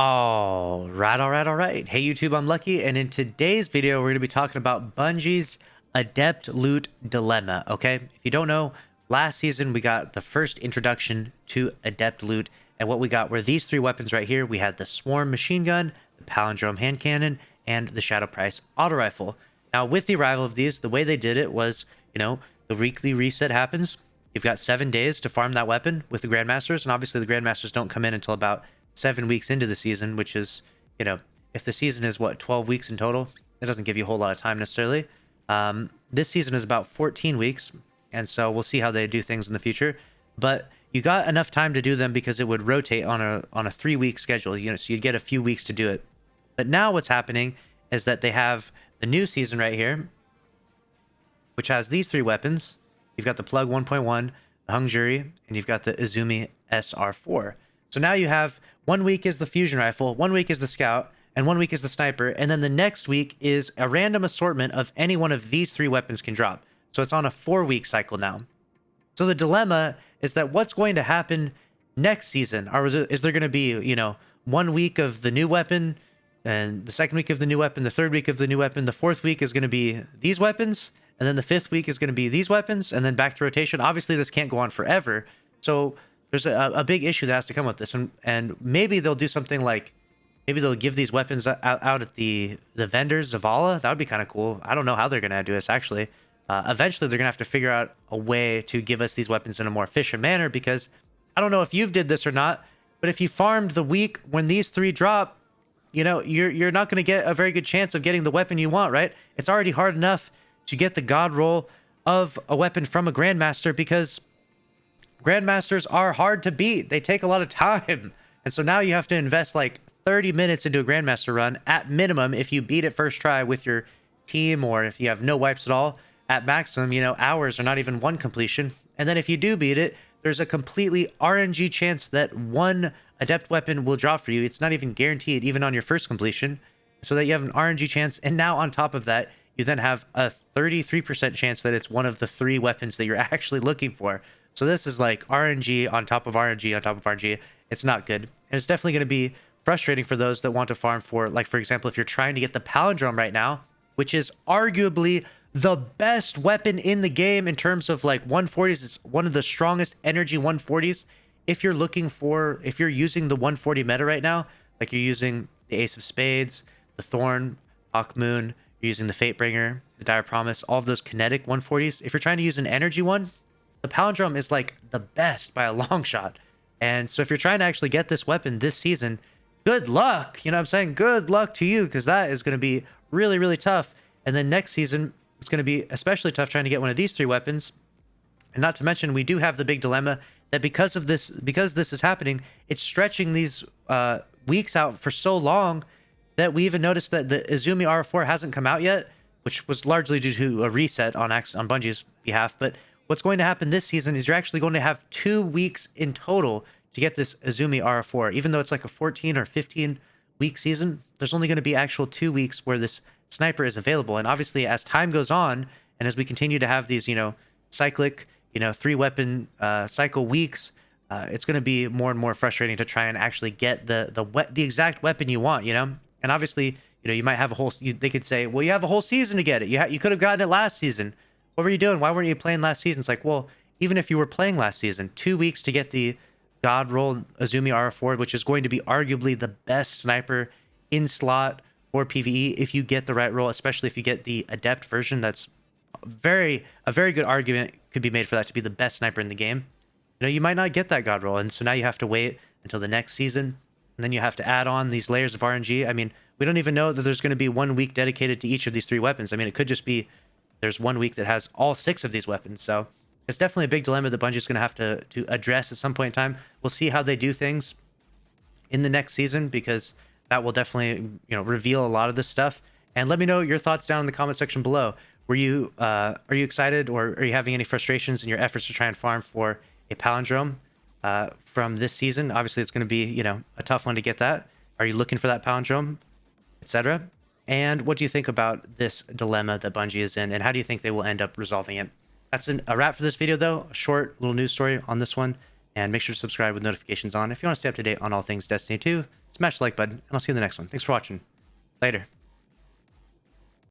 All right. Hey YouTube, I'm Lucky, and in today's video, we're going to be talking about Bungie's Adept Loot Dilemma, okay? If you don't know, last season we got the first introduction to Adept Loot, and what we got were these three weapons right here. We had the Swarm Machine Gun, the Palindrome Hand Cannon, and the Shadow Price Auto Rifle. Now, with the arrival of these, the way they did it was, the weekly reset happens. You've got 7 days to farm that weapon with the Grandmasters, and obviously the Grandmasters don't come in until about 7 weeks into the season, which is, if the season is 12 weeks in total, it doesn't give you a whole lot of time necessarily. This season is about 14 weeks, and so we'll see how they do things in the future. But you got enough time to do them because it would rotate on a 3-week schedule, so you'd get a few weeks to do it. But now what's happening is that they have the new season right here, which has these three weapons. You've got the Plug 1.1, the Hung Jury, and you've got the Izumi SR4. So now you have 1 week is the Fusion Rifle, 1 week is the Scout, and 1 week is the Sniper, and then the next week is a random assortment of any one of these three weapons can drop. So it's on a 4-week cycle now. So the dilemma is that what's going to happen next season? Or is there going to be, 1 week of the new weapon, and the second week of the new weapon, the third week of the new weapon, the fourth week is going to be these weapons, and then the fifth week is going to be these weapons, and then back to rotation? Obviously, this can't go on forever. So there's a big issue that has to come with this, and maybe they'll do something like, maybe they'll give these weapons out at the vendors, Zavala. That would be kind of cool. I don't know how they're going to do this, actually. Eventually, they're going to have to figure out a way to give us these weapons in a more efficient manner, because I don't know if you've did this or not, but if you farmed the week when these three drop, you're not going to get a very good chance of getting the weapon you want, right? It's already hard enough to get the god roll of a weapon from a Grandmaster, because Grandmasters are hard to beat. They take a lot of time. And so now you have to invest like 30 minutes into a Grandmaster run at minimum if you beat it first try with your team, or if you have no wipes at all. At maximum, hours or not even one completion. And then if you do beat it, there's a completely RNG chance that one Adept weapon will drop for you. It's not even guaranteed, even on your first completion. So that you have an RNG chance. And now on top of that, you then have a 33% chance that it's one of the three weapons that you're actually looking for. So this is like RNG on top of RNG on top of RNG. It's not good. And it's definitely going to be frustrating for those that want to farm for, like, for example, if you're trying to get the Palindrome right now, which is arguably the best weapon in the game in terms of like 140s. It's one of the strongest energy 140s. If you're using the 140 meta right now, like you're using the Ace of Spades, the Thorn, Hawk Moon, you're using the Fatebringer, the Dire Promise, all of those kinetic 140s. If you're trying to use an energy one, the Palindrome is like the best by a long shot. And so if you're trying to actually get this weapon this season, good luck. You know what I'm saying? Good luck to you, because that is going to be really, really tough. And then next season, it's going to be especially tough trying to get one of these three weapons. And not to mention, we do have the big dilemma that because this is happening, it's stretching these weeks out for so long that we even noticed that the Izumi R4 hasn't come out yet, which was largely due to a reset on Bungie's behalf. But what's going to happen this season is you're actually going to have 2 weeks in total to get this Izumi R4. Even though it's like a 14 or 15 week season, there's only going to be actual 2 weeks where this Sniper is available. And obviously, as time goes on, and as we continue to have these, cyclic, 3-weapon cycle weeks, it's going to be more and more frustrating to try and actually get the exact weapon you want, And obviously, you might have a whole. They could say, well, you have a whole season to get it. You could have gotten it last season. What were you doing? Why weren't you playing last season? It's like, well, even if you were playing last season, 2 weeks to get the God roll Izumi R4, which is going to be arguably the best sniper in slot or PvE if you get the right roll, especially if you get the Adept version. That's a very good argument could be made for that to be the best sniper in the game. You might not get that God roll, and so now you have to wait until the next season, and then you have to add on these layers of RNG. I mean, we don't even know that there's going to be 1 week dedicated to each of these three weapons. I mean, it could just be there's 1 week that has all 6 of these weapons. So it's definitely a big dilemma that Bungie's going to have to address at some point in time. We'll see how they do things in the next season, because that will definitely, reveal a lot of this stuff. And let me know your thoughts down in the comment section below. Are you excited, or are you having any frustrations in your efforts to try and farm for a Palindrome from this season? Obviously, it's going to be, a tough one to get that. Are you looking for that Palindrome, etc.? And what do you think about this dilemma that Bungie is in, and how do you think they will end up resolving it? That's a wrap for this video, though. A short little news story on this one. And make sure to subscribe with notifications on if you want to stay up to date on all things Destiny 2. smash the like button, and I'll see you in the next one. Thanks for watching. Later.